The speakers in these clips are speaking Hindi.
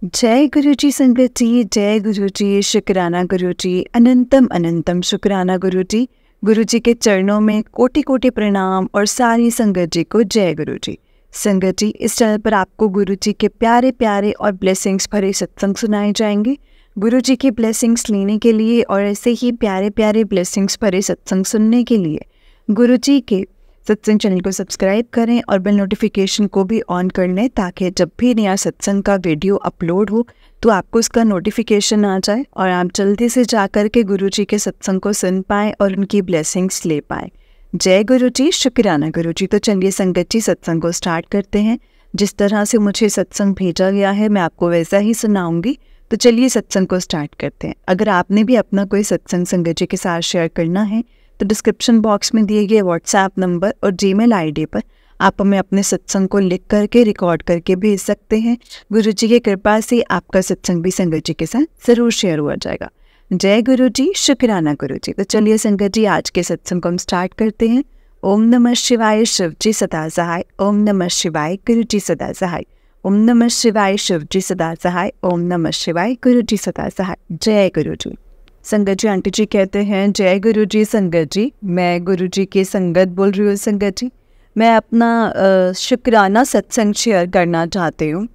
जय गुरु जी संगत जी, जय गुरु जी, शुक्राना गुरु जी, अनंतम अनंतम शुक्राना गुरु जी। गुरु जी के चरणों में कोटि कोटि प्रणाम और सारी संगत जी को जय गुरु जी। संगत जी, इस चैनल पर आपको गुरु जी के प्यारे प्यारे और ब्लेसिंग्स भरे सत्संग सुनाए जाएंगे। गुरु जी की ब्लेसिंग्स लेने के लिए और ऐसे ही प्यारे प्यारे ब्लेसिंग्स भरे सत्संग सुनने के लिए गुरु जी के सत्संग चैनल को सब्सक्राइब करें और बेल नोटिफिकेशन को भी ऑन कर लें, ताकि जब भी नया सत्संग का वीडियो अपलोड हो तो आपको उसका नोटिफिकेशन आ जाए और आप जल्दी से जाकर के गुरु जी के सत्संग को सुन पाएँ और उनकी ब्लेसिंग्स ले पाएँ। जय गुरु जी, शुक्राना गुरु जी। तो चलिए संगत जी, सत्संग को स्टार्ट करते हैं। जिस तरह से मुझे सत्संग भेजा गया है मैं आपको वैसा ही सुनाऊंगी। तो चलिए सत्संग को स्टार्ट करते हैं। अगर आपने भी अपना कोई सत्संग संगत जी के साथ शेयर करना है तो डिस्क्रिप्शन बॉक्स में दिए गए व्हाट्सएप नंबर और जीमेल आईडी पर आप हमें अपने सत्संग को लिख करके रिकॉर्ड करके भेज सकते हैं। गुरु जी की कृपा से आपका सत्संग भी संगत जी के साथ ज़रूर शेयर हुआ जाएगा। जय गुरु जी, शुक्राना गुरु जी। तो चलिए संगत जी, आज के सत्संग को हम स्टार्ट करते हैं। ओम नमः शिवाय, शिव जी सदा सहाय। ओम नमः शिवाय, गुरु जी सदा सहाय। ओम नमः शिवाय, शिव जी सदा सहाय। ओम नमः शिवाय, गुरु जी सदा सहाय। जय गुरु जी। संगत जी, आंटी जी कहते हैं जय गुरु जी संगत जी। मैं गुरु जी की संगत बोल रही हूँ संगत जी। मैं अपना शुक्राना सत्संग शेयर करना चाहती हूँ,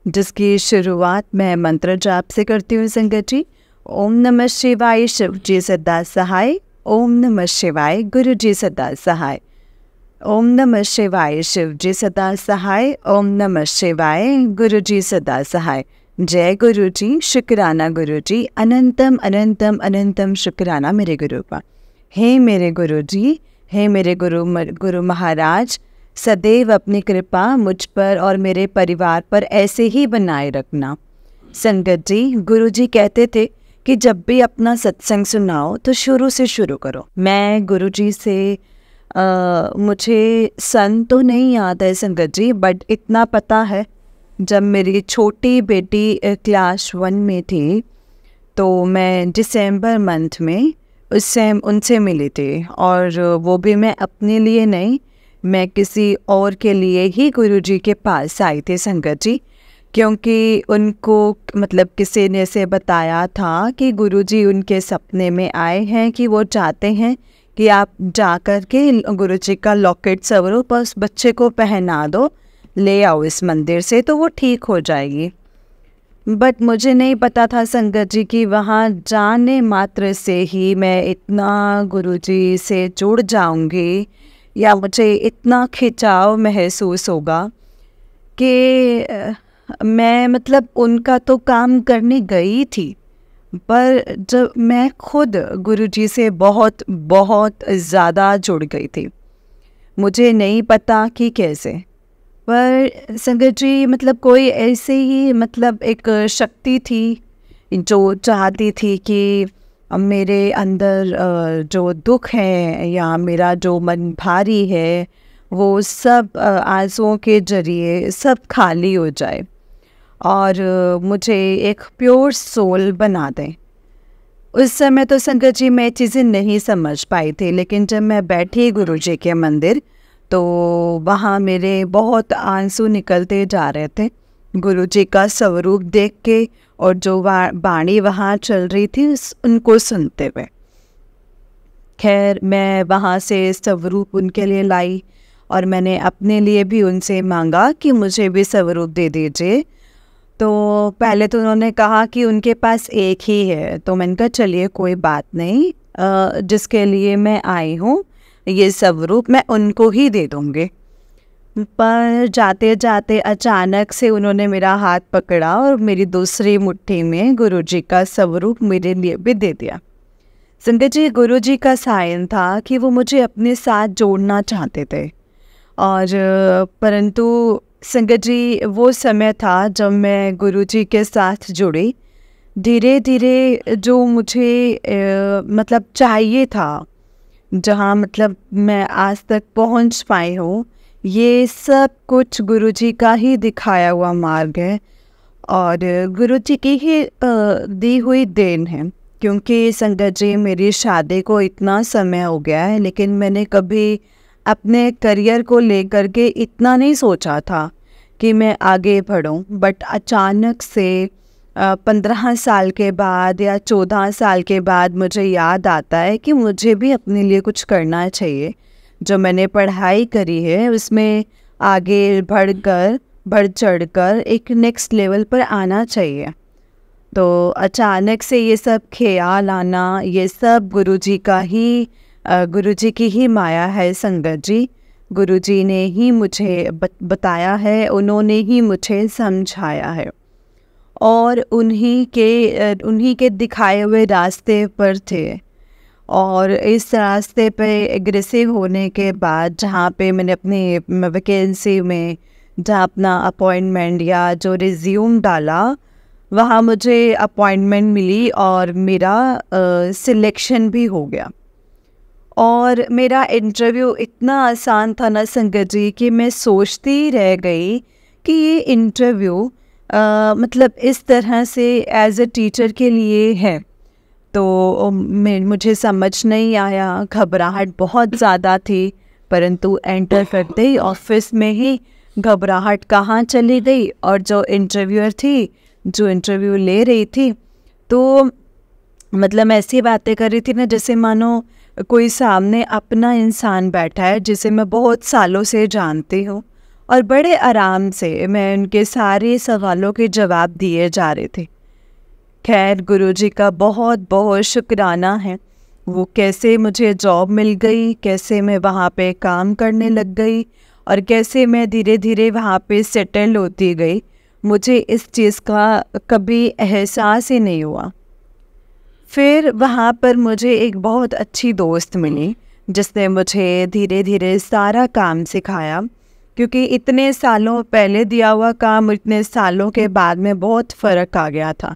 जिसकी शुरुआत मैं मंत्र जाप से करती हूँ संगत जी। ओम नमः शिवाय, शिव जी सदा सहाय। ओम नमः शिवाय, गुरु जी सदा सहाय। ओम नमः शिवाय, शिव जी सदा सहाय। ओम नमः शिवाय, गुरु जी सदा सहाय। जय गुरु जी, शुक्राना गुरु जी, अनंतम अनंतम अनंतम शुक्राना मेरे गुरु का। हे मेरे गुरु जी, हे मेरे गुरु महाराज, सदैव अपनी कृपा मुझ पर और मेरे परिवार पर ऐसे ही बनाए रखना। संगत जी, गुरु जी कहते थे कि जब भी अपना सत्संग सुनाओ तो शुरू से शुरू करो। मैं गुरु जी से मुझे सन तो नहीं याद है संगत जी, बट इतना पता है, जब मेरी छोटी बेटी क्लास 1 में थी तो मैं दिसंबर मंथ में उससे उनसे मिली थी, और वो भी मैं अपने लिए नहीं, मैं किसी और के लिए ही गुरुजी के पास आई थी संगत जी। क्योंकि उनको मतलब किसी ने से बताया था कि गुरुजी उनके सपने में आए हैं कि वो चाहते हैं कि आप जाकर के गुरुजी का लॉकेट स्वरूप उस बच्चे को पहना दो, ले आओ इस मंदिर से तो वो ठीक हो जाएगी। बट मुझे नहीं पता था संगत जी कि वहाँ जाने मात्र से ही मैं इतना गुरुजी से जुड़ जाऊंगी या मुझे इतना खिंचाव महसूस होगा कि मैं मतलब उनका तो काम करने गई थी, पर जब मैं खुद गुरुजी से बहुत बहुत ज़्यादा जुड़ गई थी। मुझे नहीं पता कि कैसे, पर संगत जी मतलब कोई ऐसे ही मतलब एक शक्ति थी जो चाहती थी कि मेरे अंदर जो दुख है या मेरा जो मन भारी है वो सब आंसुओं के जरिए सब खाली हो जाए और मुझे एक प्योर सोल बना दें। उस समय तो संगत जी मैं चीज़ें नहीं समझ पाई थी, लेकिन जब मैं बैठी गुरुजी के मंदिर तो वहाँ मेरे बहुत आंसू निकलते जा रहे थे गुरुजी का स्वरूप देख के, और जो वाणी वहाँ चल रही थी उनको सुनते हुए। खैर, मैं वहाँ से स्वरूप उनके लिए लाई और मैंने अपने लिए भी उनसे मांगा कि मुझे भी स्वरूप दे दीजिए। तो पहले तो उन्होंने कहा कि उनके पास एक ही है, तो मैंने कहा चलिए कोई बात नहीं, जिसके लिए मैं आई हूँ ये स्वरूप मैं उनको ही दे दूँगी। पर जाते जाते अचानक से उन्होंने मेरा हाथ पकड़ा और मेरी दूसरी मुट्ठी में गुरुजी का स्वरूप मेरे लिए भी दे दिया। संगत जी, गुरुजी का साइन था कि वो मुझे अपने साथ जोड़ना चाहते थे, और परंतु संगत जी वो समय था जब मैं गुरुजी के साथ जुड़ी। धीरे धीरे जो मुझे मतलब चाहिए था, जहाँ मतलब मैं आज तक पहुँच पाई हूँ, ये सब कुछ गुरुजी का ही दिखाया हुआ मार्ग है और गुरुजी की ही दी हुई देन है। क्योंकि संगत जी मेरी शादी को इतना समय हो गया है, लेकिन मैंने कभी अपने करियर को लेकर के इतना नहीं सोचा था कि मैं आगे बढ़ूं, बट अचानक से 15 साल के बाद या 14 साल के बाद मुझे याद आता है कि मुझे भी अपने लिए कुछ करना चाहिए। जो मैंने पढ़ाई करी है उसमें आगे बढ़ चढ़ कर एक नेक्स्ट लेवल पर आना चाहिए। तो अचानक से ये सब ख्याल आना, ये सब गुरुजी की ही माया है संगत जी। गुरुजी ने ही मुझे बताया है, उन्होंने ही मुझे समझाया है और उन्हीं के दिखाए हुए रास्ते पर थे। और इस रास्ते पे एग्रेसिव होने के बाद जहाँ पे मैंने अपनी वैकेंसी में जहाँ अपना अपॉइंटमेंट या जो रिज्यूम डाला, वहाँ मुझे अपॉइंटमेंट मिली और मेरा सिलेक्शन भी हो गया। और मेरा इंटरव्यू इतना आसान था ना संगत जी कि मैं सोचती रह गई कि ये इंटरव्यू मतलब इस तरह से एज अ टीचर के लिए है। तो मुझे समझ नहीं आया, घबराहट बहुत ज़्यादा थी, परंतु एंटर करते ही ऑफिस में ही घबराहट कहाँ चली गई। और जो इंटरव्यूअर थी, जो इंटरव्यू ले रही थी, तो मतलब ऐसी बातें कर रही थी ना जैसे मानो कोई सामने अपना इंसान बैठा है जिसे मैं बहुत सालों से जानती हूँ, और बड़े आराम से मैं उनके सारे सवालों के जवाब दिए जा रहे थे। खैर, गुरुजी का बहुत बहुत शुक्राना है, वो कैसे मुझे जॉब मिल गई, कैसे मैं वहाँ पे काम करने लग गई और कैसे मैं धीरे धीरे वहाँ पे सेटल होती गई, मुझे इस चीज़ का कभी एहसास ही नहीं हुआ। फिर वहाँ पर मुझे एक बहुत अच्छी दोस्त मिली जिसने मुझे धीरे धीरे सारा काम सिखाया, क्योंकि इतने सालों पहले दिया हुआ काम इतने सालों के बाद में बहुत फ़र्क आ गया था।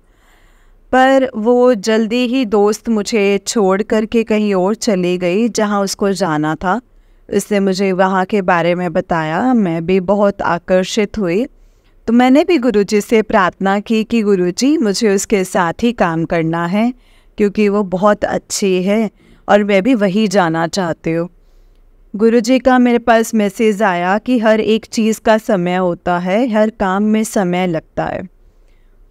पर वो जल्दी ही दोस्त मुझे छोड़ कर के कहीं और चली गई जहाँ उसको जाना था। उसने मुझे वहाँ के बारे में बताया, मैं भी बहुत आकर्षित हुई। तो मैंने भी गुरुजी से प्रार्थना की कि गुरुजी मुझे उसके साथ ही काम करना है, क्योंकि वो बहुत अच्छी है और मैं भी वही जाना चाहती हूँ। गुरुजी का मेरे पास मैसेज आया कि हर एक चीज़ का समय होता है, हर काम में समय लगता है।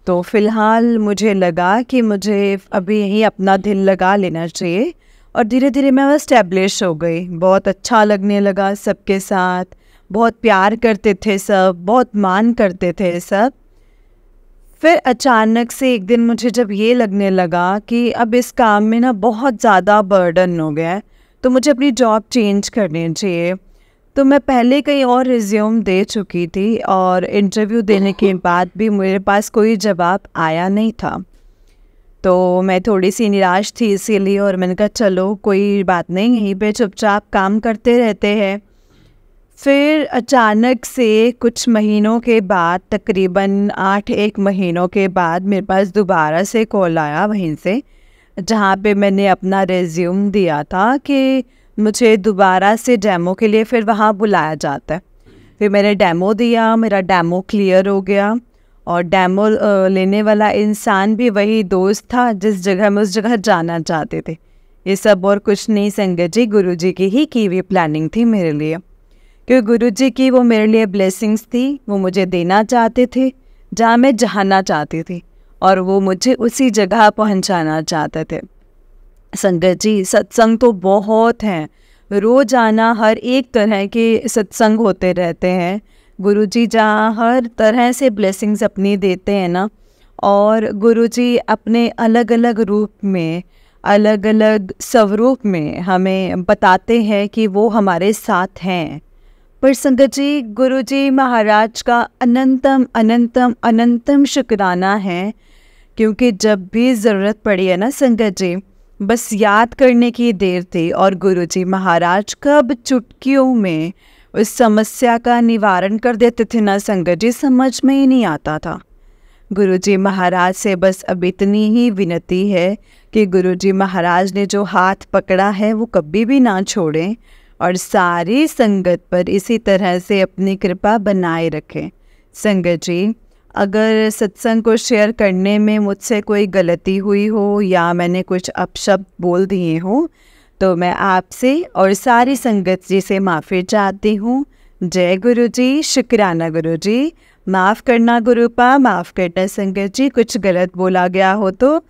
तो फ़िलहाल मुझे लगा कि मुझे अभी यहीं अपना दिल लगा लेना चाहिए, और धीरे धीरे मैं एस्टेब्लिश हो गई। बहुत अच्छा लगने लगा सबके साथ, बहुत प्यार करते थे सब, बहुत मान करते थे सब। फिर अचानक से एक दिन मुझे जब ये लगने लगा कि अब इस काम में ना बहुत ज़्यादा बर्डन हो गया है, तो मुझे अपनी जॉब चेंज करनी चाहिए। तो मैं पहले कहीं और रिज्यूम दे चुकी थी और इंटरव्यू देने के बाद भी मेरे पास कोई जवाब आया नहीं था। तो मैं थोड़ी सी निराश थी इसीलिए, और मैंने कहा चलो कोई बात नहीं, यहीं पे चुपचाप काम करते रहते हैं। फिर अचानक से कुछ महीनों के बाद, तकरीबन 8 महीनों के बाद, मेरे पास दोबारा से कॉल आया वहीं से जहाँ पे मैंने अपना रिज्यूम दिया था कि मुझे दोबारा से डेमो के लिए फिर वहाँ बुलाया जाता है। फिर मैंने डेमो दिया, मेरा डेमो क्लियर हो गया, और डेमो लेने वाला इंसान भी वही दोस्त था जिस जगह मैं उस जगह जाना चाहते थे। ये सब और कुछ नहीं संगत जी, गुरुजी की ही की हुई प्लानिंग थी मेरे लिए, क्योंकि गुरुजी की वो मेरे लिए ब्लेसिंग्स थी। वो मुझे देना चाहते थे जहाँ मैं जाना चाहती थी, और वो मुझे उसी जगह पहुँचाना चाहते थे। संगत जी, सत्संग तो बहुत हैं, रोज़ाना हर एक तरह के सत्संग होते रहते हैं। गुरुजी जहाँ हर तरह से ब्लेसिंग्स अपनी देते हैं ना, और गुरुजी अपने अलग अलग रूप में, अलग अलग स्वरूप में हमें बताते हैं कि वो हमारे साथ हैं। पर संगत जी, गुरुजी महाराज का अनंतम अनंतम अनंतम शुक्राना है, क्योंकि जब भी ज़रूरत पड़ी है ना संगत जी, बस याद करने की देर थी, और गुरुजी महाराज कब चुटकियों में उस समस्या का निवारण कर देते थे ना संगत जी, समझ में ही नहीं आता था। गुरुजी महाराज से बस अब इतनी ही विनती है कि गुरुजी महाराज ने जो हाथ पकड़ा है वो कभी भी ना छोड़ें, और सारी संगत पर इसी तरह से अपनी कृपा बनाए रखें। संगत जी, अगर सत्संग को शेयर करने में मुझसे कोई गलती हुई हो या मैंने कुछ अपशब्द बोल दिए हो, तो मैं आपसे और सारी संगत जी से माफ़ी चाहती हूँ। जय गुरु जी, शुक्राना गुरु जी। माफ़ करना गुरुपा, माफ़ करना संगत जी, कुछ गलत बोला गया हो तो।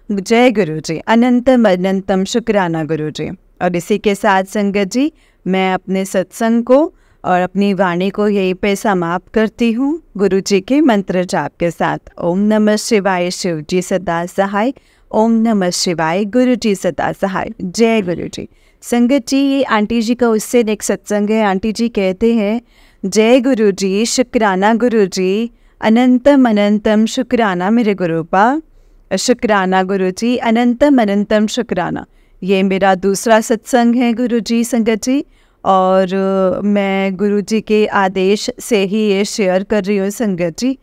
जय गुरु जी, अनंतम अनंतम शुक्राना गुरु जी। और इसी के साथ संगत जी, मैं अपने सत्संग को और अपनी वाणी को यहीं पे समाप्त करती हूँ गुरु जी के मंत्र जाप के साथ। ओम नमः शिवाय, शिव जी सदा सहाय। ओम नमः शिवाय, गुरु जी सदा सहाय। जय गुरु जी। संगत जी, ये आंटी जी का उससे नेक्स्ट सत्संग है। आंटी जी कहते हैं, जय गुरु जी, शुक्राना गुरु जी, अनंतम अनंतम शुक्राना मेरे गुरुपा। शुक्राना गुरु जी, अनंतम अनंतम शुक्राना। ये मेरा दूसरा सत्संग है गुरु जी, संगत जी, और मैं गुरु जी के आदेश से ही ये शेयर कर रही हूँ संगत जी।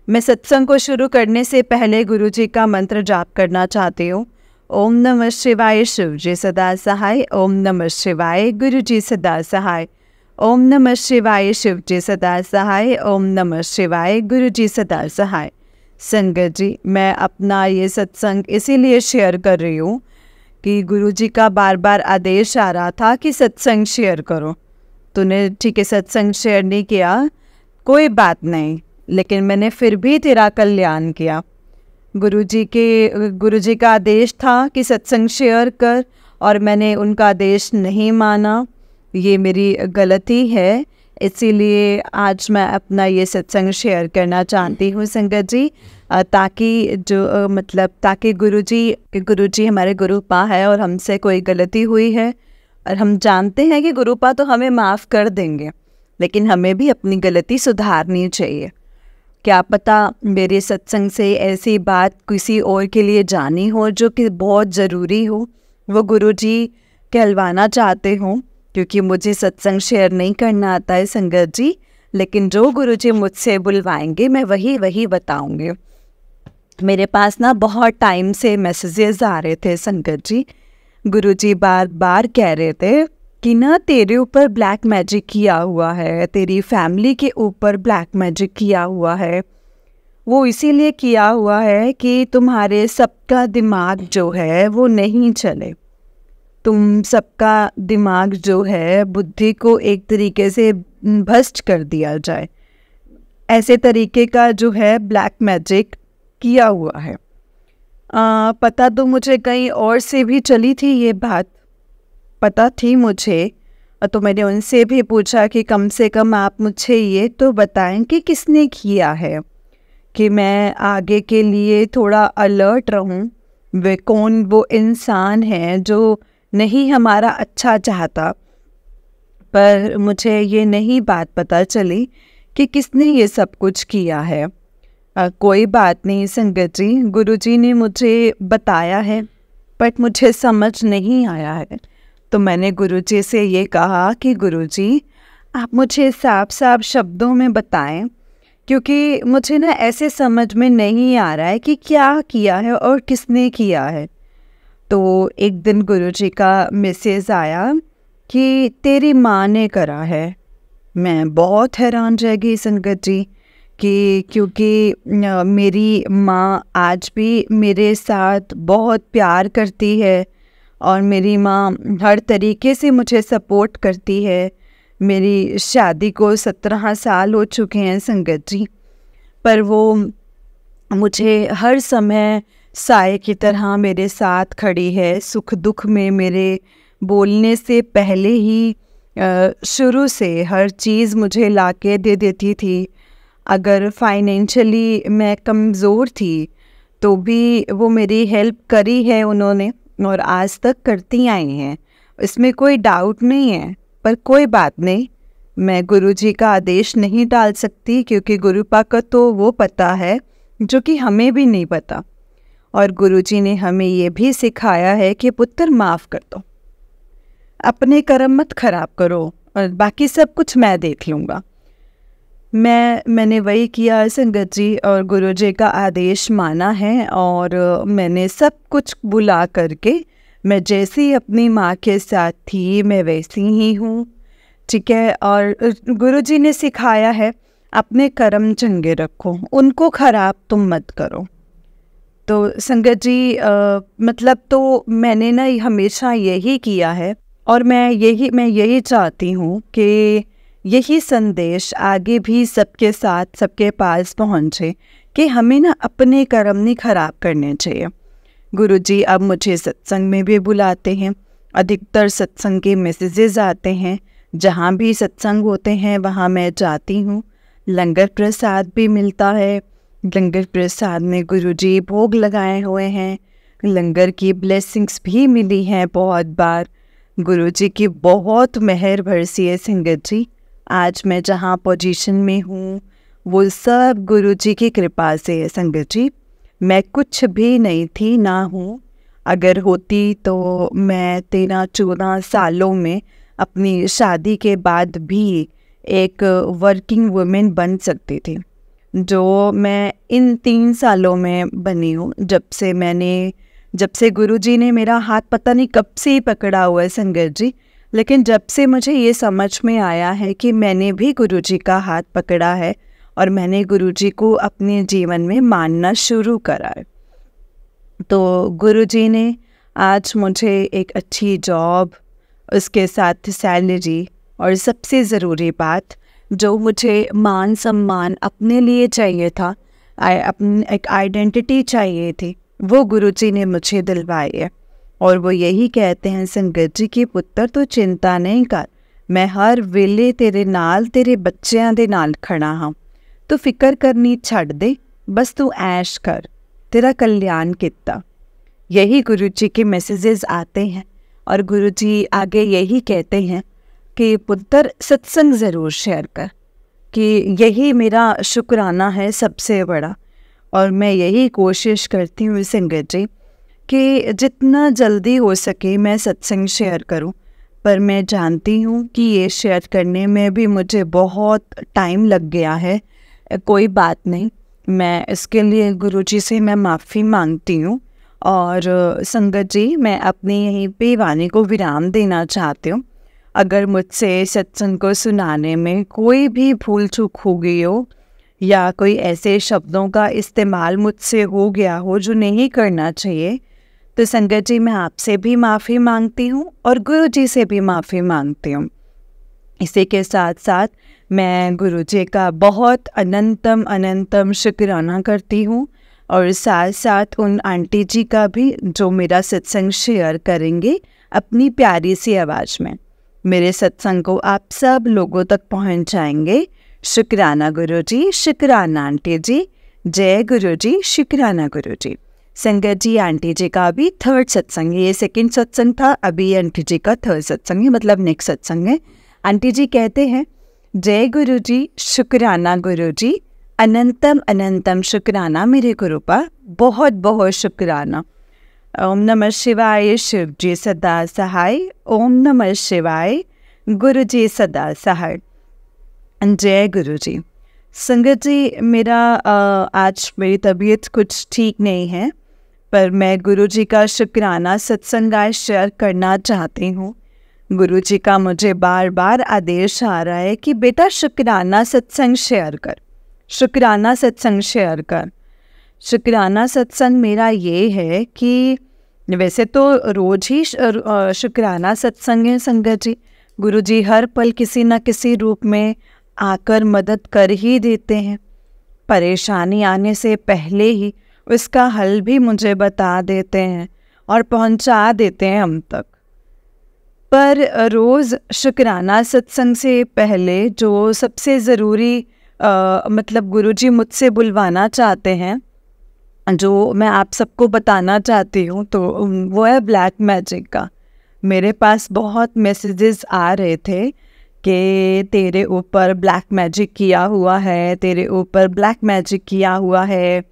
मैं सत्संग को शुरू करने से पहले गुरु जी का मंत्र जाप करना चाहती हूँ। ओम नमः शिवाय, शिव जी सदा सहाय। ओम नमः शिवाय, गुरु जी सदा सहाय। ओम नमः शिवाय, शिव जी सदा सहाय। ओम नमः शिवाय, गुरु जी सदा सहाय। संगत जी, मैं अपना ये सत्संग इसीलिए शेयर कर रही हूँ कि गुरु जी का बार बार आदेश आ रहा था कि सत्संग शेयर करो। तूने ठीक है सत्संग शेयर नहीं किया, कोई बात नहीं, लेकिन मैंने फिर भी तेरा कल्याण किया। गुरु जी का आदेश था कि सत्संग शेयर कर, और मैंने उनका आदेश नहीं माना। ये मेरी गलती है, इसीलिए आज मैं अपना ये सत्संग शेयर करना चाहती हूँ संगत जी, ताकि ताकि गुरु जी हमारे गुरुपा है और हमसे कोई गलती हुई है और हम जानते हैं कि गुरुपा तो हमें माफ़ कर देंगे, लेकिन हमें भी अपनी गलती सुधारनी चाहिए। क्या पता मेरे सत्संग से ऐसी बात किसी और के लिए जानी हो जो कि बहुत ज़रूरी हो, वो गुरु जी कहलवाना चाहते हों, क्योंकि मुझे सत्संग शेयर नहीं करना आता है संगत जी, लेकिन जो गुरु जी मुझसे बुलवाएंगे मैं वही बताऊंगी। मेरे पास ना बहुत टाइम से मैसेजेस आ रहे थे संगत जी, गुरु जी बार बार कह रहे थे कि ना तेरे ऊपर ब्लैक मैजिक किया हुआ है, तेरी फैमिली के ऊपर ब्लैक मैजिक किया हुआ है। वो इसीलिए किया हुआ है कि तुम्हारे सबका दिमाग जो है वो नहीं चले, तुम सबका दिमाग जो है, बुद्धि को एक तरीके से भ्रष्ट कर दिया जाए, ऐसे तरीके का जो है ब्लैक मैजिक किया हुआ है। पता तो मुझे कहीं और से भी चली थी, ये बात पता थी मुझे, तो मैंने उनसे भी पूछा कि कम से कम आप मुझे ये तो बताएं कि किसने किया है, कि मैं आगे के लिए थोड़ा अलर्ट रहूं। वे कौन वो इंसान है जो नहीं हमारा अच्छा चाहता, पर मुझे ये नहीं बात पता चली कि किसने ये सब कुछ किया है। कोई बात नहीं संगत जी, गुरुजी ने मुझे बताया है बट मुझे समझ नहीं आया है, तो मैंने गुरुजी से ये कहा कि गुरुजी आप मुझे साफ साफ शब्दों में बताएं, क्योंकि मुझे ना ऐसे समझ में नहीं आ रहा है कि क्या किया है और किसने किया है। तो एक दिन गुरुजी का मैसेज आया कि तेरी माँ ने करा है। मैं बहुत हैरान रह गई संगत जी, कि क्योंकि मेरी माँ आज भी मेरे साथ बहुत प्यार करती है और मेरी माँ हर तरीके से मुझे सपोर्ट करती है। मेरी शादी को 17 साल हो चुके हैं संगत जी, पर वो मुझे हर समय साए की तरह मेरे साथ खड़ी है। सुख दुख में मेरे बोलने से पहले ही शुरू से हर चीज़ मुझे लाके दे देती थी। अगर फाइनेंशियली मैं कमज़ोर थी तो भी वो मेरी हेल्प करी है उन्होंने, और आज तक करती आई हैं, इसमें कोई डाउट नहीं है। पर कोई बात नहीं, मैं गुरुजी का आदेश नहीं डाल सकती, क्योंकि गुरुपा का तो वो पता है जो कि हमें भी नहीं पता। और गुरुजी ने हमें ये भी सिखाया है कि पुत्र माफ़ कर दो, अपने कर्म मत खराब करो, और बाकी सब कुछ मैं देख लूँगा। मैंने वही किया संगत जी, और गुरुजी का आदेश माना है, और मैंने सब कुछ बुला करके, मैं जैसी अपनी माँ के साथ थी मैं वैसी ही हूँ, ठीक है। और गुरुजी ने सिखाया है अपने कर्म चंगे रखो, उनको खराब तुम मत करो। तो संगत जी मतलब तो मैंने ना हमेशा यही किया है, और मैं यही चाहती हूँ कि यही संदेश आगे भी सबके साथ सबके पास पहुँचे कि हमें ना अपने कर्म नहीं खराब करने चाहिए। गुरुजी अब मुझे सत्संग में भी बुलाते हैं। अधिकतर सत्संग के मैसेजेस आते हैं, जहाँ भी सत्संग होते हैं वहाँ मैं जाती हूँ। लंगर प्रसाद भी मिलता है। लंगर प्रसाद में गुरुजी भोग लगाए हुए हैं। लंगर की ब्लेसिंग्स भी मिली हैं बहुत बार। गुरुजी की बहुत मेहर बरसी है संगत जी। आज मैं जहाँ पोजीशन में हूँ वो सब गुरुजी की कृपा से है संगत जी। मैं कुछ भी नहीं थी, ना हूँ। अगर होती तो मैं 13-14 सालों में अपनी शादी के बाद भी एक वर्किंग वुमेन बन सकती थी, जो मैं इन 3 सालों में बनी हूँ। जब से गुरुजी ने मेरा हाथ पता नहीं कब से ही पकड़ा हुआ है संगत जी, लेकिन जब से मुझे ये समझ में आया है कि मैंने भी गुरुजी का हाथ पकड़ा है और मैंने गुरुजी को अपने जीवन में मानना शुरू करा है। तो गुरुजी ने आज मुझे एक अच्छी जॉब, उसके साथ सैलरी और सबसे ज़रूरी बात जो मुझे मान सम्मान अपने लिए चाहिए था, अपनी एक आइडेंटिटी चाहिए थी, वो गुरुजी ने मुझे दिलवाई है। और वो यही कहते हैं संगत जी कि पुत्र तू चिंता नहीं कर, मैं हर वेले तेरे नाल तेरे बच्चों दे नाल खड़ा हाँ। तू फिक्र करनी छड़ दे, बस तू ऐश कर, तेरा कल्याण किता। यही गुरुजी के मैसेजेस आते हैं और गुरुजी आगे यही कहते हैं कि पुत्र सत्संग ज़रूर शेयर कर, कि यही मेरा शुक्राना है सबसे बड़ा। और मैं यही कोशिश करती हूँ संगत जी कि जितना जल्दी हो सके मैं सत्संग शेयर करूँ, पर मैं जानती हूँ कि ये शेयर करने में भी मुझे बहुत टाइम लग गया है। कोई बात नहीं, मैं इसके लिए गुरुजी से मैं माफ़ी मांगती हूँ। और संगत जी, मैं अपनी यहीं पे वाणी को विराम देना चाहती हूँ। अगर मुझसे सत्संग को सुनाने में कोई भी भूल चूक हो गई हो या कोई ऐसे शब्दों का इस्तेमाल मुझसे हो गया हो जो नहीं करना चाहिए, तो संगत जी मैं आपसे भी माफ़ी मांगती हूँ और गुरुजी से भी माफ़ी मांगती हूँ। इसी के साथ साथ मैं गुरुजी का बहुत अनंतम अनंतम शुक्राना करती हूँ और साथ साथ उन आंटी जी का भी जो मेरा सत्संग शेयर करेंगे अपनी प्यारी सी आवाज़ में। मेरे सत्संग को आप सब लोगों तक पहुँचाएंगे। शुक्राना गुरुजी, शुक्राना आंटी जी, जय गुरुजी, शुक्राना गुरुजी। संगत जी, आंटी जी का अभी 3rd सत्संग है, ये 2nd सत्संग था, अभी आंटी जी का 3rd सत्संग है, मतलब नेक्स्ट सत्संग है। आंटी जी कहते हैं, जय गुरुजी, शुक्राना गुरुजी, अनंतम अनंतम शुक्राना मेरे गुरु पर, बहुत बहुत शुक्राना। ओम नमः शिवाय, शिव जी सदा सहाय। ओम नमः शिवाय, गुरु जी सदा सहाय। जय गुरु जी। संगत जी, आज मेरी तबीयत कुछ ठीक नहीं है, पर मैं गुरु जी का शुक्राना सत्संग आज शेयर करना चाहती हूँ। गुरु जी का मुझे बार बार आदेश आ रहा है कि बेटा शुक्राना सत्संग शेयर कर, शुक्राना सत्संग शेयर कर। शुक्राना सत्संग मेरा ये है कि वैसे तो रोज़ ही शुक्राना सत्संग है संगत जी। गुरु जी हर पल किसी न किसी रूप में आकर मदद कर ही देते हैं। परेशानी आने से पहले ही उसका हल भी मुझे बता देते हैं और पहुंचा देते हैं हम तक। पर रोज़ शुक्राना सत्संग से पहले जो सबसे ज़रूरी मतलब गुरुजी मुझसे बुलवाना चाहते हैं, जो मैं आप सबको बताना चाहती हूँ, तो वो है ब्लैक मैजिक का। मेरे पास बहुत मैसेजेस आ रहे थे कि तेरे ऊपर ब्लैक मैजिक किया हुआ है, तेरे ऊपर ब्लैक मैजिक किया हुआ है।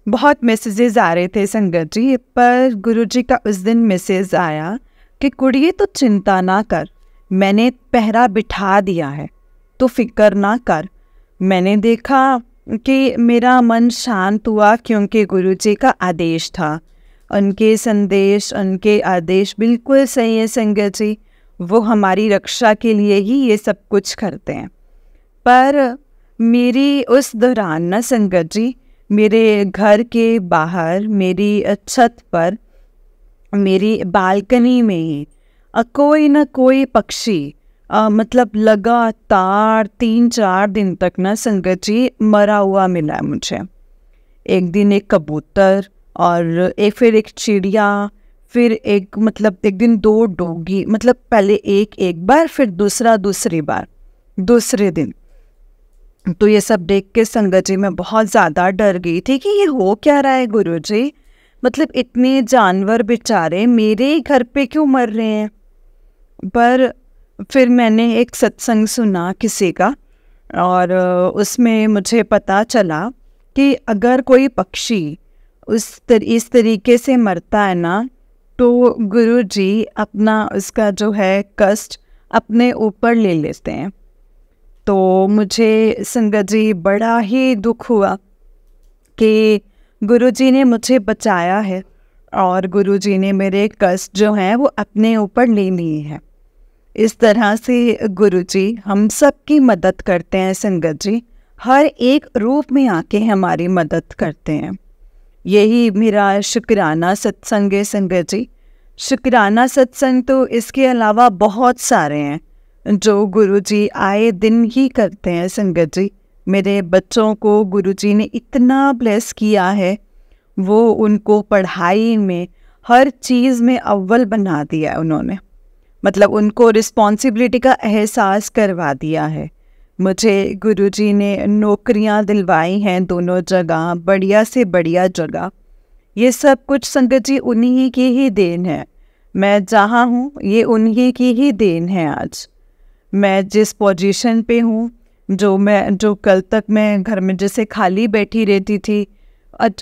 बहुत मैसेजेस आ रहे थे संगत जी। पर गुरुजी का उस दिन मैसेज आया कि कुड़िए तो चिंता ना कर, मैंने पहरा बिठा दिया है, तो फिक्र ना कर। मैंने देखा कि मेरा मन शांत हुआ क्योंकि गुरुजी का आदेश था। उनके संदेश, उनके आदेश बिल्कुल सही है संगत जी। वो हमारी रक्षा के लिए ही ये सब कुछ करते हैं। पर मेरी उस दौरान ना संगत जी, मेरे घर के बाहर, मेरी छत पर, मेरी बालकनी में ही कोई न कोई पक्षी मतलब लगातार 3-4 दिन तक ना संगत जी मरा हुआ मिला है मुझे। एक दिन एक कबूतर और फिर एक चिड़िया, फिर एक मतलब एक दिन 2 डोगी, मतलब पहले एक बार, फिर दूसरी बार दूसरे दिन। तो ये सब देख के संगत जी मैं बहुत ज़्यादा डर गई थी कि ये हो क्या रहा है गुरुजी, मतलब इतने जानवर बेचारे मेरे ही घर पे क्यों मर रहे हैं। पर फिर मैंने एक सत्संग सुना किसी का, और उसमें मुझे पता चला कि अगर कोई पक्षी इस तरीके से मरता है ना, तो गुरुजी अपना उसका जो है कष्ट अपने ऊपर ले लेते हैं। तो मुझे संगत जी बड़ा ही दुख हुआ कि गुरुजी ने मुझे बचाया है और गुरुजी ने मेरे कष्ट जो हैं वो अपने ऊपर ले लिए हैं। इस तरह से गुरुजी हम सब की मदद करते हैं संगत जी, हर एक रूप में आके हमारी मदद करते हैं। यही मेरा शुक्राना सत्संग है संगत जी। शुक्राना सत्संग तो इसके अलावा बहुत सारे हैं जो गुरुजी आए दिन ही करते हैं संगत जी। मेरे बच्चों को गुरुजी ने इतना ब्लेस किया है, वो उनको पढ़ाई में हर चीज़ में अव्वल बना दिया है उन्होंने, मतलब उनको रिस्पॉन्सिबिलिटी का एहसास करवा दिया है। मुझे गुरुजी ने नौकरियां दिलवाई हैं दोनों जगह, बढ़िया से बढ़िया जगह। ये सब कुछ संगत जी उन्हीं की ही देन है। मैं जहाँ हूँ ये उन्हीं की ही देन है। आज मैं जिस पोजीशन पे हूँ, जो कल तक मैं घर में जैसे खाली बैठी रहती थी,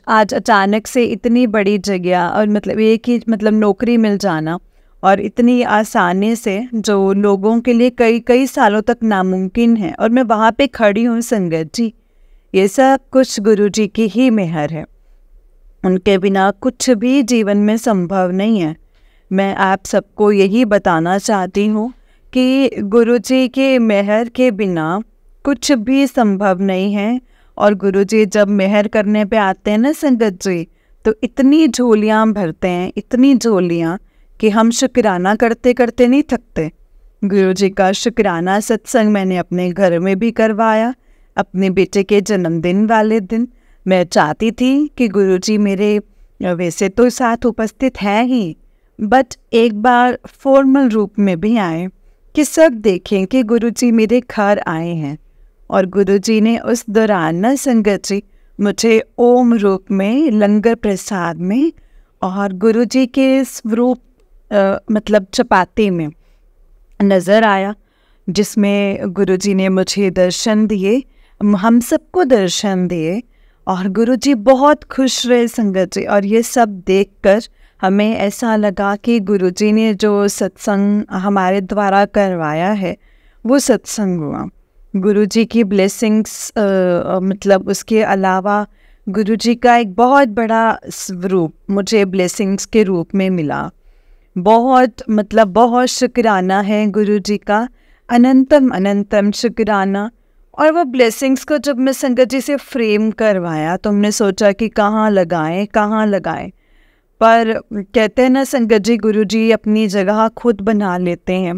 आज अचानक से इतनी बड़ी जगह और मतलब एक ही मतलब नौकरी मिल जाना, और इतनी आसानी से जो लोगों के लिए कई कई सालों तक नामुमकिन है, और मैं वहाँ पे खड़ी हूँ संगत जी। ये सब कुछ गुरुजी की ही मेहर है। उनके बिना कुछ भी जीवन में संभव नहीं है। मैं आप सबको यही बताना चाहती हूँ कि गुरुजी के मेहर के बिना कुछ भी संभव नहीं है। और गुरुजी जब मेहर करने पे आते हैं ना संगत जी, तो इतनी झोलियाँ भरते हैं, इतनी झोलियाँ कि हम शुक्राना करते करते नहीं थकते। गुरुजी का शुक्राना सत्संग मैंने अपने घर में भी करवाया। अपने बेटे के जन्मदिन वाले दिन मैं चाहती थी कि गुरुजी मेरे वैसे तो साथ उपस्थित है ही, बट एक बार फॉर्मल रूप में भी आए कि सब देखें कि गुरुजी मेरे घर आए हैं। और गुरुजी ने उस दौरान ना संगत जी मुझे ओम रूप में, लंगर प्रसाद में और गुरुजी के स्वरूप मतलब चपाती में नज़र आया, जिसमें गुरुजी ने मुझे दर्शन दिए, हम सबको दर्शन दिए। और गुरुजी बहुत खुश रहे संगत जी। और ये सब देखकर हमें ऐसा लगा कि गुरुजी ने जो सत्संग हमारे द्वारा करवाया है वो सत्संग हुआ। गुरुजी की ब्लेसिंग्स मतलब उसके अलावा गुरुजी का एक बहुत बड़ा स्वरूप मुझे ब्लेसिंग्स के रूप में मिला। बहुत शुक्राना है गुरुजी का, अनंतम अनंतम शुक्राना। और वो ब्लेसिंग्स को जब मैं संगत जी से फ्रेम करवाया तो हमने सोचा कि कहाँ लगाएं, पर कहते हैं ना संगत जी, गुरुजी अपनी जगह खुद बना लेते हैं।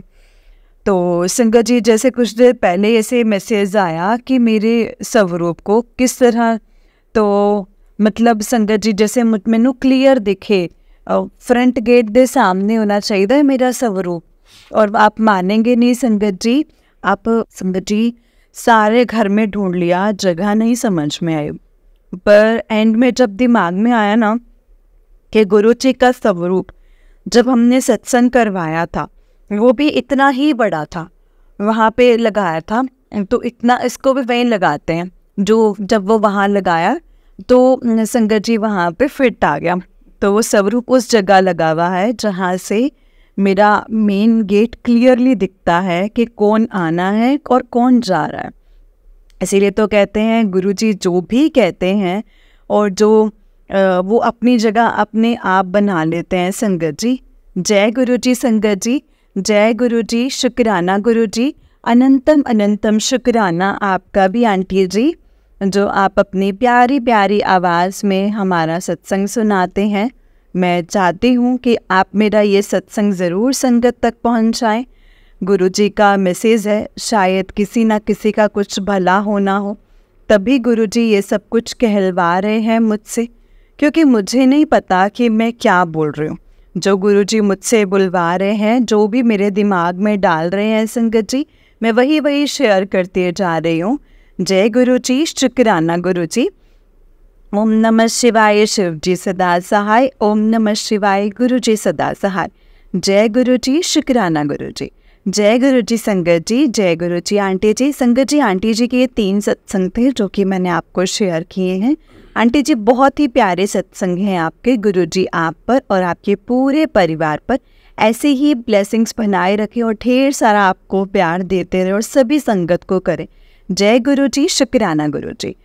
तो संगत जी जैसे कुछ देर पहले ऐसे मैसेज आया कि मेरे स्वरूप को किस तरह, तो मतलब संगत जी जैसे मैनू क्लियर दिखे, फ्रंट गेट दे सामने होना चाहिए मेरा स्वरूप। और आप मानेंगे नहीं संगत जी, आप संगत जी सारे घर में ढूंढ लिया, जगह नहीं समझ में आई। पर एंड में जब दिमाग में आया ना कि गुरुजी का स्वरूप जब हमने सत्संग करवाया था वो भी इतना ही बड़ा था, वहाँ पे लगाया था, तो इतना इसको भी वहीं लगाते हैं। जो जब वो वहाँ लगाया तो संगत जी वहाँ पे फिट आ गया। तो वो स्वरूप उस जगह लगा हुआ है जहाँ से मेरा मेन गेट क्लियरली दिखता है कि कौन आना है और कौन जा रहा है। इसीलिए तो कहते हैं गुरुजी जो भी कहते हैं और जो वो अपनी जगह अपने आप बना लेते हैं संगत जी। जय गुरुजी संगत जी, जय गुरुजी, शुक्राना गुरुजी, अनंतम अनंतम शुक्राना आपका भी आंटी जी, जो आप अपनी प्यारी प्यारी आवाज़ में हमारा सत्संग सुनाते हैं। मैं चाहती हूँ कि आप मेरा ये सत्संग ज़रूर संगत तक पहुँचाएँ। गुरुजी का मैसेज है, शायद किसी ना किसी का कुछ भला होना हो, तभी गुरुजी ये सब कुछ कहलवा रहे हैं मुझसे, क्योंकि मुझे नहीं पता कि मैं क्या बोल रही हूँ। जो गुरुजी मुझसे बुलवा रहे हैं, जो भी मेरे दिमाग में डाल रहे हैं संगत जी, मैं वही शेयर करते जा रही हूँ। जय गुरुजी, शुक्राना गुरुजी। ओम नमः शिवाय, शिव जी सदा सहाय। ओम नमः शिवाय, गुरुजी सदा सहाय। जय गुरुजी, शुक्राना गुरुजी। जय गुरुजी संगत जी, जय गुरुजी आंटी जी। संगत जी, आंटी जी के ये 3 सत्संग थे जो कि मैंने आपको शेयर किए हैं। आंटी जी, बहुत ही प्यारे सत्संग हैं आपके। गुरुजी आप पर और आपके पूरे परिवार पर ऐसे ही ब्लेसिंग्स बनाए रखें और ढेर सारा आपको प्यार देते रहे और सभी संगत को करें। जय गुरुजी, शुक्राना गुरुजी।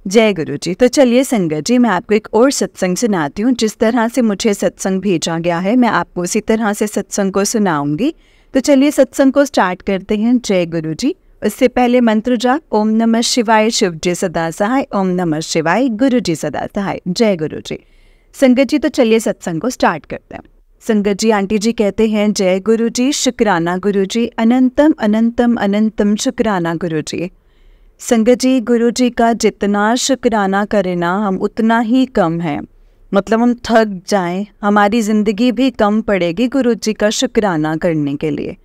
जय गुरुजी। तो चलिए संगत जी, मैं आपको एक और सत्संग सुनाती हूँ। जिस तरह से मुझे सत्संग भेजा गया है, मैं आपको उसी तरह से सत्संग को सुनाऊंगी। तो चलिए सत्संग को स्टार्ट करते हैं। जय गुरुजी। उससे पहले मंत्र जाप, ओम नमः शिवाय, शिव जी सदा सहाय। ओम नमः शिवाय, गुरुजी सदा सहाय। जय गुरुजी। संगत जी, तो चलिए सत्संग को स्टार्ट करते हैं। संगत जी, आंटी जी कहते हैं, जय गुरुजी, शुक्राना गुरुजी, अनंतम अनंतम अनंतम शुक्राना गुरुजी। संगत जी, गुरुजी का जितना शुक्राना करें ना, हम उतना ही कम है। मतलब हम थक जाएं, हमारी ज़िंदगी भी कम पड़ेगी गुरुजी का शुक्राना करने के लिए।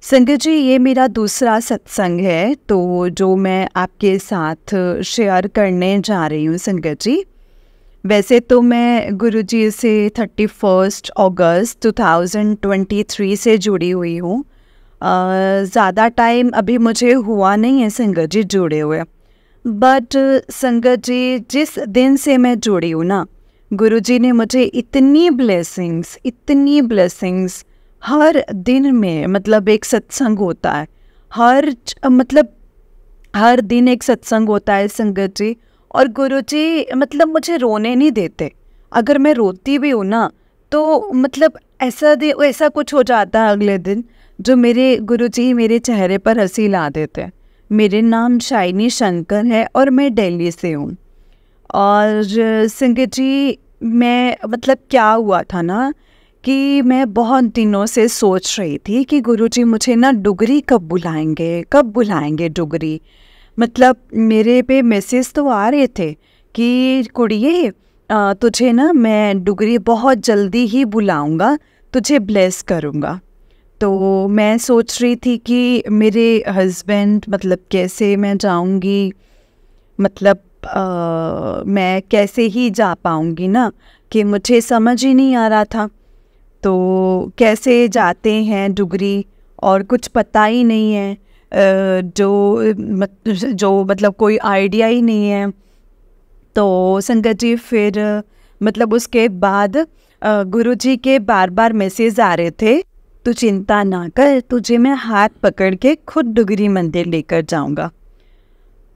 संगत जी, ये मेरा दूसरा सत्संग है, तो जो मैं आपके साथ शेयर करने जा रही हूँ संगत जी। वैसे तो मैं गुरुजी से 31 अगस्त 2023 से जुड़ी हुई हूँ। ज़्यादा टाइम अभी मुझे हुआ नहीं है संगत जी जुड़े हुए, बट संगत जी जिस दिन से मैं जुड़ी हूँ ना, गुरुजी ने मुझे इतनी ब्लेसिंग्स हर दिन में, मतलब एक सत्संग होता है, हर दिन एक सत्संग होता है संगत जी। और गुरुजी मतलब मुझे रोने नहीं देते। अगर मैं रोती भी हूँ ना, तो मतलब ऐसा कुछ हो जाता है अगले दिन जो मेरे गुरुजी मेरे चेहरे पर हंसी ला देते हैं। मेरे नाम शाइनी शंकर है और मैं दिल्ली से हूँ। और संगत जी, मैं मतलब क्या हुआ था ना कि मैं बहुत दिनों से सोच रही थी कि गुरुजी मुझे ना डुगरी कब बुलाएंगे डुगरी। मतलब मेरे पे मैसेज तो आ रहे थे कि कुड़िए, तुझे ना मैं डुगरी बहुत जल्दी ही बुलाऊंगा, तुझे ब्लेस करूँगा। तो मैं सोच रही थी कि मेरे हस्बैंड, मतलब कैसे मैं जाऊंगी, मतलब मैं कैसे ही जा पाऊंगी ना, कि मुझे समझ ही नहीं आ रहा था। तो कैसे जाते हैं डुगरी, और कुछ पता ही नहीं है, जो मतलब कोई आइडिया ही नहीं है। तो संगत जी, फिर मतलब उसके बाद गुरुजी के बार बार मैसेज आ रहे थे, तू चिंता ना कर, तुझे मैं हाथ पकड़ के खुद डुगरी मंदिर लेकर जाऊंगा।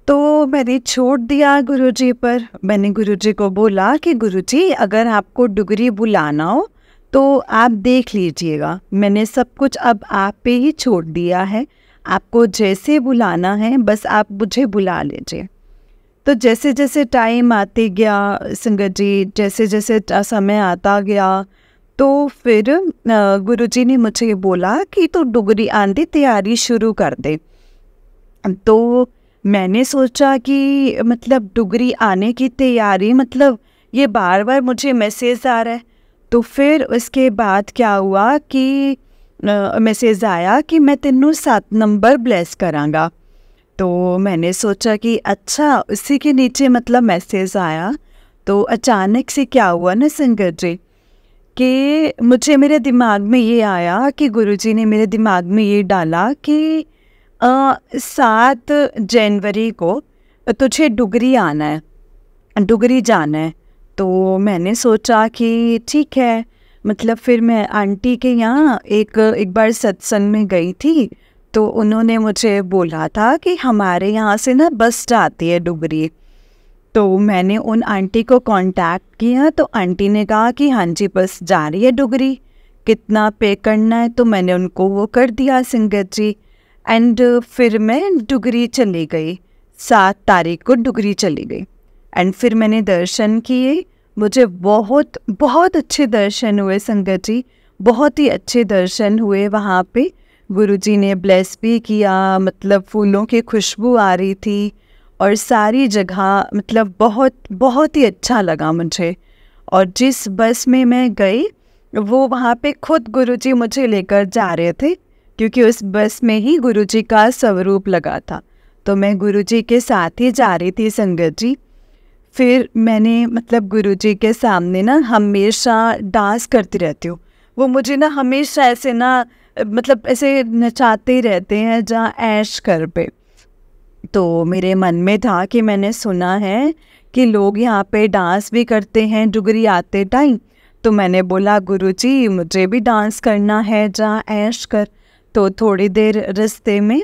तो मैंने छोड़ दिया गुरुजी पर। मैंने गुरुजी को बोला कि गुरुजी, अगर आपको डुगरी बुलाना हो तो आप देख लीजिएगा, मैंने सब कुछ अब आप पे ही छोड़ दिया है, आपको जैसे बुलाना है बस आप मुझे बुला लीजिए। तो जैसे जैसे टाइम आते गया संगत जी, जैसे जैसे समय आता गया, तो फिर गुरुजी ने मुझे बोला कि तो डुगरी आने तैयारी शुरू कर दे। तो मैंने सोचा कि मतलब डुगरी आने की तैयारी, मतलब ये बार बार मुझे मैसेज आ रहा है। तो फिर उसके बाद क्या हुआ कि मैसेज आया कि मैं तेनू 7 नंबर ब्लेस करांगा। तो मैंने सोचा कि अच्छा, उसी के नीचे मतलब मैसेज आया। तो अचानक से क्या हुआ ना संगत जी, कि मुझे मेरे दिमाग में ये आया कि गुरुजी ने मेरे दिमाग में ये डाला कि 7 जनवरी को तुझे डुगरी आना है, डुगरी जाना है। तो मैंने सोचा कि ठीक है, मतलब फिर मैं आंटी के यहाँ एक बार सत्संग में गई थी, तो उन्होंने मुझे बोला था कि हमारे यहाँ से ना बस जाती है डुगरी। तो मैंने उन आंटी को कांटेक्ट किया, तो आंटी ने कहा कि हाँ जी बस जा रही है डुगरी, कितना पे करना है। तो मैंने उनको वो कर दिया संगत जी। एंड फिर मैं डुगरी चली गई, 7 तारीख को डुगरी चली गई। एंड फिर मैंने दर्शन किए, मुझे बहुत अच्छे दर्शन हुए संगत जी, बहुत ही अच्छे दर्शन हुए वहाँ पे। गुरुजी ने ब्लेस भी किया, मतलब फूलों की खुशबू आ रही थी और सारी जगह मतलब बहुत बहुत ही अच्छा लगा मुझे। और जिस बस में मैं गई वो वहाँ पे खुद गुरुजी मुझे लेकर जा रहे थे, क्योंकि उस बस में ही गुरुजी का स्वरूप लगा था। तो मैं गुरुजी के साथ ही जा रही थी संगत जी। फिर मैंने मतलब गुरुजी के सामने ना हमेशा डांस करती रहती हूँ। वो मुझे ना हमेशा ऐसे ना मतलब ऐसे नचाते ही रहते हैं जहाँ ऐश कर पे। तो मेरे मन में था कि मैंने सुना है कि लोग यहाँ पे डांस भी करते हैं डुगरी आते टाइम। तो मैंने बोला गुरुजी मुझे भी डांस करना है जहाँ ऐश कर। तो थोड़ी देर रास्ते में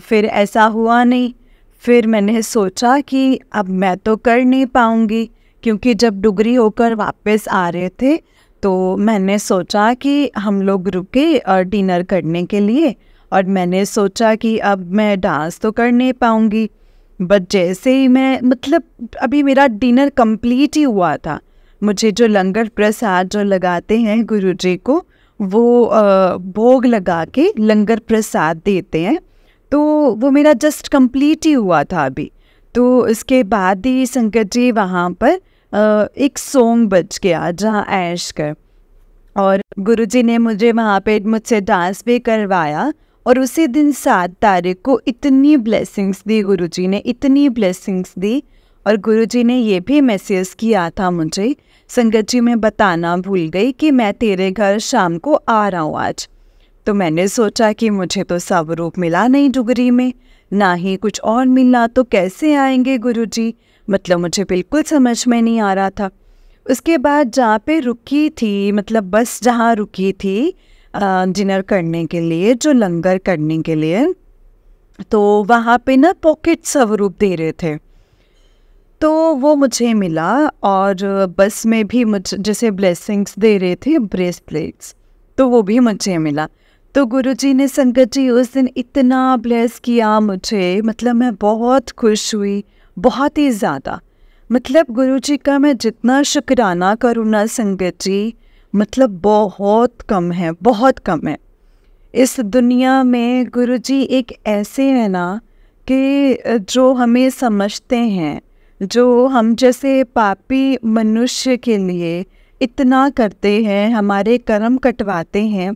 फिर ऐसा हुआ नहीं। फिर मैंने सोचा कि अब मैं तो कर नहीं पाऊँगी, क्योंकि जब डुगरी होकर वापस आ रहे थे तो मैंने सोचा कि हम लोग रुके डिनर करने के लिए, और मैंने सोचा कि अब मैं डांस तो कर नहीं पाऊँगी। बट जैसे ही मैं मतलब अभी मेरा डिनर कंप्लीट ही हुआ था, मुझे जो लंगर प्रसाद जो लगाते हैं गुरुजी को, वो भोग लगा के लंगर प्रसाद देते हैं, तो वो मेरा जस्ट कंप्लीट ही हुआ था अभी। तो उसके बाद ही संगत जी वहाँ पर एक सॉन्ग बज गया जहाँ ऐश कर, और गुरुजी ने मुझे वहाँ पे मुझसे डांस भी करवाया। और उसी दिन 7 तारीख को इतनी ब्लेसिंग्स दी गुरुजी ने, इतनी ब्लेसिंग्स दी। और गुरुजी ने ये भी मैसेज किया था मुझे, संगत जी मैं बताना भूल गई कि मैं तेरे घर शाम को आ रहा हूँ आज। तो मैंने सोचा कि मुझे तो स्वरूप मिला नहीं डुगरी में, ना ही कुछ और मिला, तो कैसे आएंगे गुरुजी, मतलब मुझे बिल्कुल समझ में नहीं आ रहा था। उसके बाद जहाँ पे रुकी थी, मतलब बस जहाँ रुकी थी डिनर करने के लिए, जो लंगर करने के लिए, तो वहाँ पे ना पॉकेट स्वरूप दे रहे थे, तो वो मुझे मिला। और बस में भी मुझे जैसे ब्लेसिंग्स दे रहे थे ब्रेसलेट्स, तो वो भी मुझे मिला। तो गुरुजी ने संगत जी उस दिन इतना ब्लेस किया मुझे, मतलब मैं बहुत खुश हुई, बहुत ही ज़्यादा। मतलब गुरुजी का मैं जितना शुक्राना करूँ ना संगत जी, मतलब बहुत कम है, बहुत कम है। इस दुनिया में गुरुजी एक ऐसे हैं ना कि जो हमें समझते हैं, जो हम जैसे पापी मनुष्य के लिए इतना करते हैं, हमारे कर्म कटवाते हैं,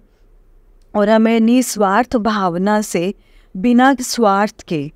और हमें निस्वार्थ भावना से बिना स्वार्थ के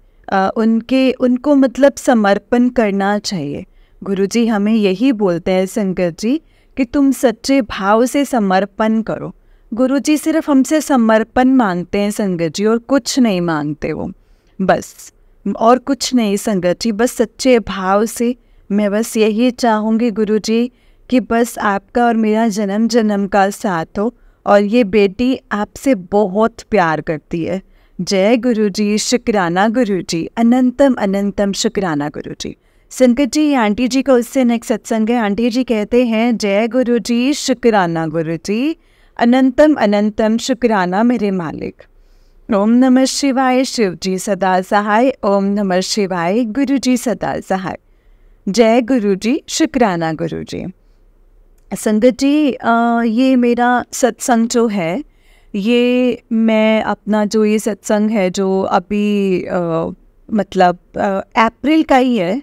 उनको मतलब समर्पण करना चाहिए। गुरुजी हमें यही बोलते हैं संगत जी कि तुम सच्चे भाव से समर्पण करो। गुरुजी सिर्फ हमसे समर्पण मांगते हैं संगत जी, और कुछ नहीं मांगते वो, बस और कुछ नहीं संगत जी, बस सच्चे भाव से। मैं बस यही चाहूँगी गुरुजी कि बस आपका और मेरा जन्म जन्म का साथ हो, और ये बेटी आपसे बहुत प्यार करती है। जय गुरुजी, शुक्राना गुरुजी, अनंतम अनंतम शुक्राना गुरुजी। संगत जी आंटी जी का उससे नेक्स्ट सत्संग है। आंटी जी कहते हैं जय गुरुजी, शुक्राना गुरुजी, अनंतम अनंतम शुक्राना मेरे मालिक। ओम नमः शिवाय, शिव जी सदा सहाय। ओम नमः शिवाय, गुरु जी सदा सहाय। जय गुरु जी, शुक्राना गुरु जी। संगत जी ये मेरा सत्संग जो है, ये मैं अपना जो ये सत्संग है जो अभी मतलब अप्रैल का ही है।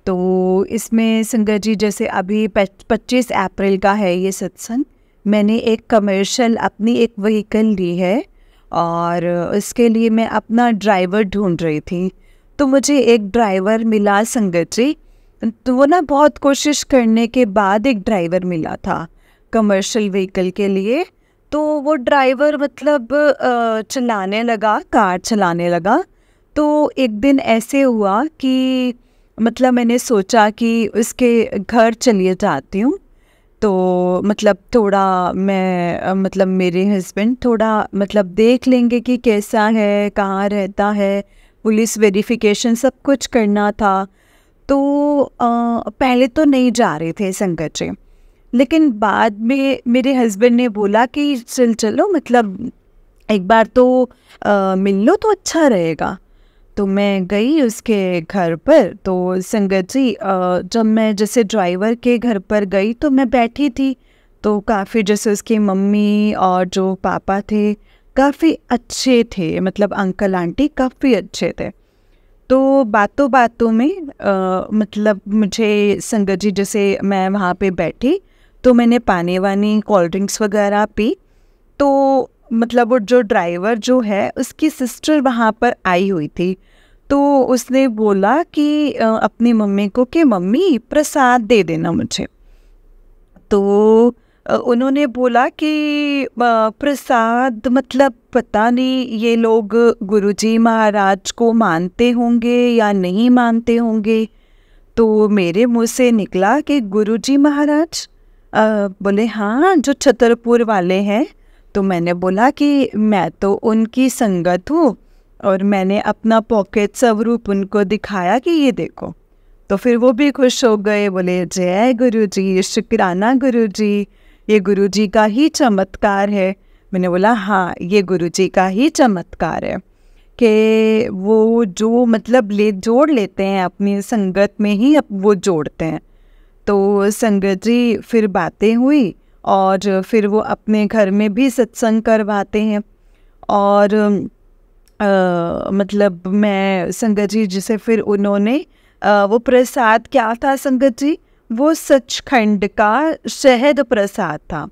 तो इसमें संगत जी जैसे अभी 25 अप्रैल का है ये सत्संग। मैंने एक कमर्शियल अपनी एक व्हीकल ली है, और इसके लिए मैं अपना ड्राइवर ढूंढ रही थी। तो मुझे एक ड्राइवर मिला संगत जी, तो वो ना बहुत कोशिश करने के बाद एक ड्राइवर मिला था कमर्शियल व्हीकल के लिए। तो वो ड्राइवर मतलब चलाने लगा, कार चलाने लगा। तो एक दिन ऐसे हुआ कि मतलब मैंने सोचा कि उसके घर चलिए जाती हूँ। तो मतलब थोड़ा मैं मतलब मेरे हस्बैंड थोड़ा मतलब देख लेंगे कि कैसा है, कहाँ रहता है, पुलिस वेरिफिकेशन सब कुछ करना था। तो पहले तो नहीं जा रहे थे संगत जी, लेकिन बाद में मेरे हस्बैंड ने बोला कि चलो मतलब एक बार तो मिल लो तो अच्छा रहेगा। तो मैं गई उसके घर पर। तो संगत जी जब मैं जैसे ड्राइवर के घर पर गई तो मैं बैठी थी, तो काफ़ी जैसे उसकी मम्मी और जो पापा थे काफ़ी अच्छे थे, मतलब अंकल आंटी काफ़ी अच्छे थे। तो बातों बातों में मतलब मुझे संगत जी, जैसे मैं वहाँ पे बैठी तो मैंने पानी वानी कोल्ड ड्रिंक्स वगैरह पी। तो मतलब वो जो ड्राइवर जो है उसकी सिस्टर वहाँ पर आई हुई थी। तो उसने बोला कि अपनी मम्मी को कि मम्मी प्रसाद दे देना मुझे। तो उन्होंने बोला कि प्रसाद मतलब पता नहीं ये लोग गुरुजी महाराज को मानते होंगे या नहीं मानते होंगे। तो मेरे मुंह से निकला कि गुरुजी महाराज। बोले हाँ, जो छतरपुर वाले हैं। तो मैंने बोला कि मैं तो उनकी संगत हूँ, और मैंने अपना पॉकेट स्वरूप उनको दिखाया कि ये देखो। तो फिर वो भी खुश हो गए, बोले जय गुरुजी, शुक्राना गुरुजी, ये गुरुजी का ही चमत्कार है। मैंने बोला हाँ, ये गुरुजी का ही चमत्कार है कि वो जो मतलब जोड़ लेते हैं अपनी संगत में ही, अब वो जोड़ते हैं। तो संगत जी फिर बातें हुई, और फिर वो अपने घर में भी सत्संग करवाते हैं। और मतलब मैं संगत जी जिसे फिर उन्होंने वो प्रसाद क्या था संगत जी, वो सचखंड का शहद प्रसाद था।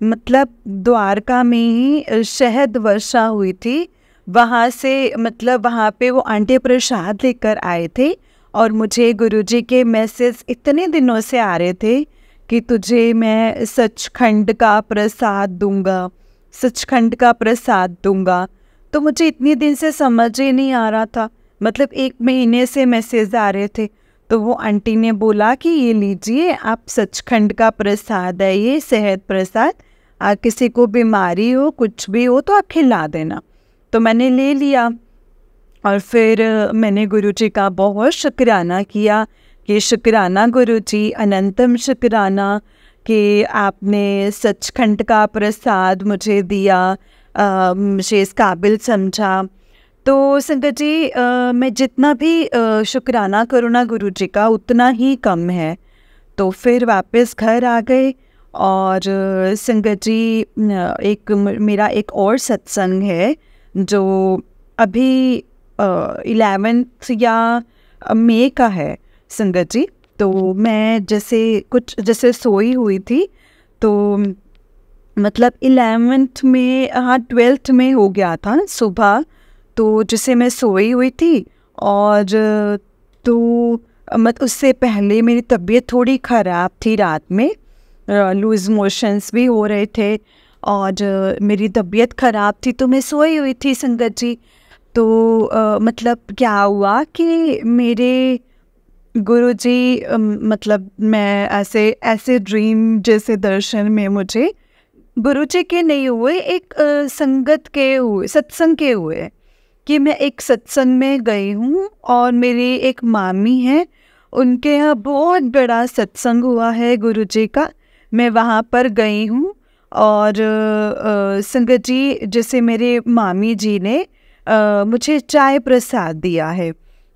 मतलब द्वारका में ही शहद वर्षा हुई थी, वहाँ से मतलब वहाँ पे वो आंटी प्रसाद लेकर आए थे। और मुझे गुरुजी के मैसेज इतने दिनों से आ रहे थे कि तुझे मैं सचखंड का प्रसाद दूंगा, सचखंड का प्रसाद दूंगा। तो मुझे इतने दिन से समझ ही नहीं आ रहा था, मतलब 1 महीने से मैसेज आ रहे थे। तो वो आंटी ने बोला कि ये लीजिए, आप सचखंड का प्रसाद है ये, सेहत प्रसाद, किसी को बीमारी हो कुछ भी हो तो आप खिला देना। तो मैंने ले लिया, और फिर मैंने गुरुजी का बहुत शुक्राना किया कि शुक्राना गुरुजी, अनंतम शुक्राना कि आपने सचखंड का प्रसाद मुझे दिया, मुझे इस काबिल समझा। तो संगत जी मैं जितना भी शुक्राना करूँ ना गुरुजी का उतना ही कम है। तो फिर वापस घर आ गए, और संगत जी मेरा एक और सत्संग है जो अभी 11th या मई का है संगत जी। तो मैं जैसे सोई हुई थी, तो मतलब 11th में, हाँ 12th में हो गया था सुबह। तो जैसे मैं सोई हुई थी, और तो मत उससे पहले मेरी तबीयत थोड़ी ख़राब थी, रात में लूज़ मोशंस भी हो रहे थे, और मेरी तबीयत ख़राब थी। तो मैं सोई हुई थी संगत जी। तो मतलब क्या हुआ कि मेरे गुरुजी मतलब मैं ऐसे ड्रीम जैसे दर्शन में मुझे गुरुजी के नहीं हुए, एक संगत के हुए, सत्संग के हुए, कि मैं एक सत्संग में गई हूँ और मेरी एक मामी है, उनके यहाँ बहुत बड़ा सत्संग हुआ है गुरुजी का। मैं वहाँ पर गई हूँ, और संगत जी जैसे मेरे मामी जी ने मुझे चाय प्रसाद दिया है,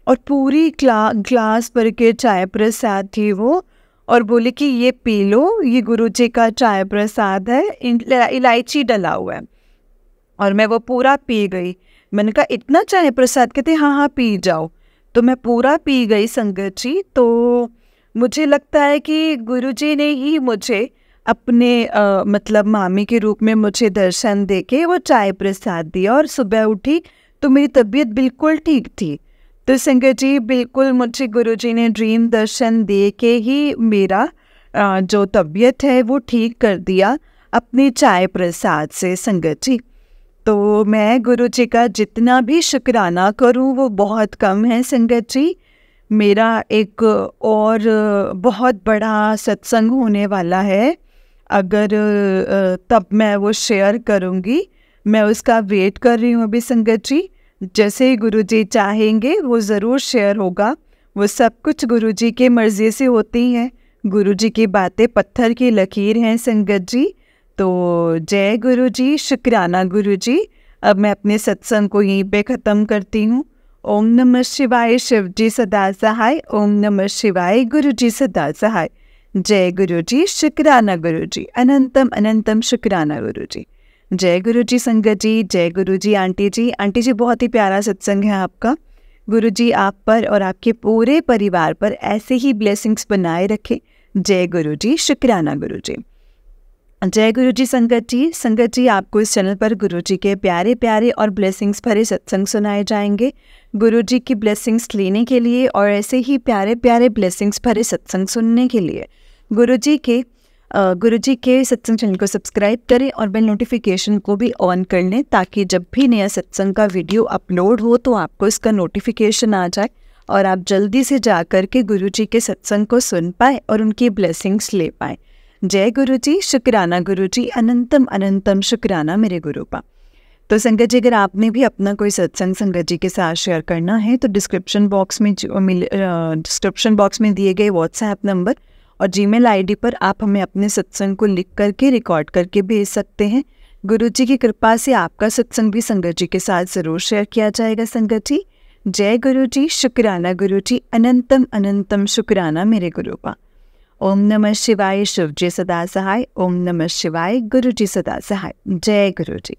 और पूरी ग्लास भर के चाय प्रसाद थी वो, और बोले कि ये पी लो, ये गुरुजी का चाय प्रसाद है, इलायची डला हुआ है। और मैं वो पूरा पी गई। मैंने कहा इतना चाय प्रसाद? कहते हाँ हाँ पी जाओ। तो मैं पूरा पी गई संगत जी। तो मुझे लगता है कि गुरुजी ने ही मुझे अपने मतलब मामी के रूप में मुझे दर्शन देके वो चाय प्रसाद दिया, और सुबह उठी तो मेरी तबीयत बिल्कुल ठीक थी। तो संगत जी बिल्कुल मुझे गुरुजी ने ड्रीम दर्शन दे के ही मेरा जो तबीयत है वो ठीक कर दिया अपनी चाय प्रसाद से संगत जी। तो मैं गुरुजी का जितना भी शुक्राना करूं वो बहुत कम है संगत जी। मेरा एक और बहुत बड़ा सत्संग होने वाला है, अगर तब मैं वो शेयर करूंगी। मैं उसका वेट कर रही हूँ अभी संगत जी। जैसे ही गुरुजी चाहेंगे वो ज़रूर शेयर होगा। वो सब कुछ गुरुजी के मर्ज़ी से होती हैं। गुरुजी की बातें पत्थर की लकीर हैं संगत जी। तो जय गुरुजी, शुक्राना गुरुजी। अब मैं अपने सत्संग को यहीं पे ख़त्म करती हूँ। ओम नमः शिवाय, शिव जी सदा सहाय। ओम नमः शिवाय, गुरुजी सदा सहाय। जय गुरुजी, शुक्राना गुरुजी, अनंतम अनंतम शुक्राना गुरुजी। जय गुरु जी संगत जी, जय गुरु जी आंटी जी। आंटी जी बहुत ही प्यारा सत्संग है आपका। गुरु जी आप पर और आपके पूरे परिवार पर ऐसे ही ब्लेसिंग्स बनाए रखे। जय गुरु जी, शुक्राना गुरु जी। जय गुरु जी संगत जी। संगत जी आपको इस चैनल पर गुरु जी के प्यारे प्यारे और ब्लेसिंग्स भरे सत्संग सुनाए जाएंगे। गुरु जी की ब्लेसिंग्स लेने के लिए और ऐसे ही प्यारे प्यारे ब्लेसिंग्स भरे सत्संग सुनने के लिए गुरु जी के सत्संग चैनल को सब्सक्राइब करें और बेल नोटिफिकेशन को भी ऑन कर लें, ताकि जब भी नया सत्संग का वीडियो अपलोड हो तो आपको इसका नोटिफिकेशन आ जाए और आप जल्दी से जा कर के गुरु जी के सत्संग को सुन पाए और उनकी ब्लेसिंग्स ले पाए। जय गुरु जी, शुक्राना गुरु जी, अनंतम अनंतम शुक्राना मेरे गुरु पा। तो संगत जी अगर आपने भी अपना कोई सत्संग संगत जी के साथ शेयर करना है तो डिस्क्रिप्शन बॉक्स में दिए गए व्हाट्सएप नंबर और जीमेल आईडी पर आप हमें अपने सत्संग को लिख करके रिकॉर्ड करके भेज सकते हैं। गुरु जी की कृपा से आपका सत्संग भी संगत जी के साथ ज़रूर शेयर किया जाएगा संगत जी। जय गुरु जी, शुक्राना गुरु जी, अनंतम अनंतम शुक्राना मेरे गुरु पा। ओम नमः शिवाय, शिव जी सदा सहाय। ओम नमः शिवाय, गुरु जी सदा सहाय। जय गुरु जी।